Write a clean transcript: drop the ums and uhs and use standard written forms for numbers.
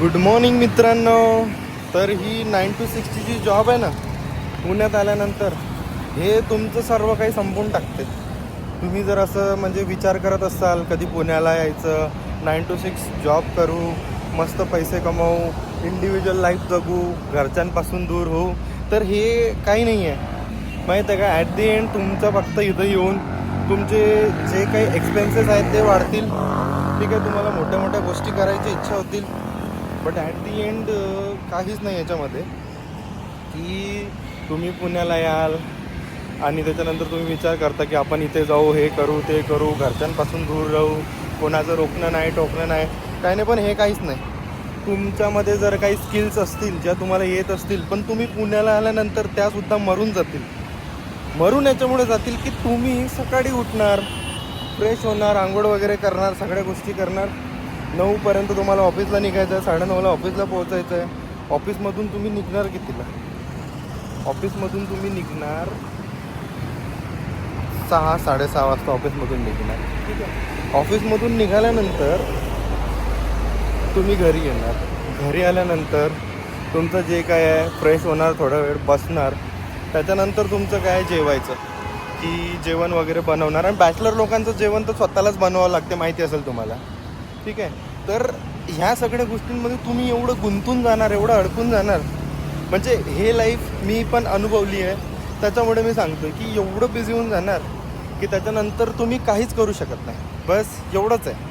Good morning मित्रांनो. तर ही 9 to 6 ची जी जॉब आहे ना, पुण्यात आल्यानंतर हे तुमचं सर्व काही संपवून टाकते. तुम्ही जर असं म्हणजे विचार करत असाल कधी पुण्याला यायचं, 9 to 6 जॉब करू, मस्त पैसे कमावू, इंडिव्हिज्युअल लाईफ जगू, घरच्यांपासून दूर होऊ, तर हे काही नाही आहे. माहीत आहे का, ॲट दी एंड तुमचं फक्त इथं येऊन तुमचे जे काही एक्सपेन्सेस आहेत ते वाढतील. ठीक आहे, तुम्हाला मोठ्या मोठ्या गोष्टी करायची इच्छा होतील, बट ॲट दी एंड काहीच नाही याच्यामध्ये. की तुम्ही पुण्याला याल आणि त्याच्यानंतर तुम्ही विचार करता की आपण इथे जाऊ, हे करू, ते करू, घरच्यांपासून दूर राहू, कोणाचं रोखणं नाही, टोकणं नाही, काही नाही. पण हे काहीच नाही. तुमच्यामध्ये जर काही स्किल्स असतील ज्या तुम्हाला येत असतील, पण तुम्ही पुण्याला आल्यानंतर त्यासुद्धा मरून जातील. मरून याच्यामुळे जातील की तुम्ही सकाळी उठणार, फ्रेश होणार, आंघोळ वगैरे करणार, सगळ्या गोष्टी करणार. 9पर्यंत तुम्हाला ऑफिसला निघायचं आहे, 9:30ला ऑफिसला पोहोचायचं आहे. ऑफिसमधून तुम्ही निघणार कितीला? ऑफिसमधून तुम्ही निघणार 6-6:30 वाजता ऑफिसमधून निघणार. ठीक आहे. ऑफिसमधून निघाल्यानंतर तुम्ही घरी येणार. घरी आल्यानंतर तुमचं जे काय आहे फ्रेश होणार, थोडा वेळ बसणार. त्याच्यानंतर तुमचं काय जेवायचं, की जेवण वगैरे बनवणार. आणि बॅचलर लोकांचं जेवण तर स्वतःलाच बनवावं लागते, माहिती असेल तुम्हाला. ठीक आहे. तर ह्या सगळ्या गोष्टींमध्ये तुम्ही एवढं गुंतून जाणार, एवढं अडकून जाणार. म्हणजे हे लाईफ मी पण अनुभवली आहे, त्याच्यामुळे मी सांगतो की एवढं बिझी होऊन जाणार की त्याच्यानंतर तुम्ही काहीच करू शकत नाही. बस एवढंच आहे.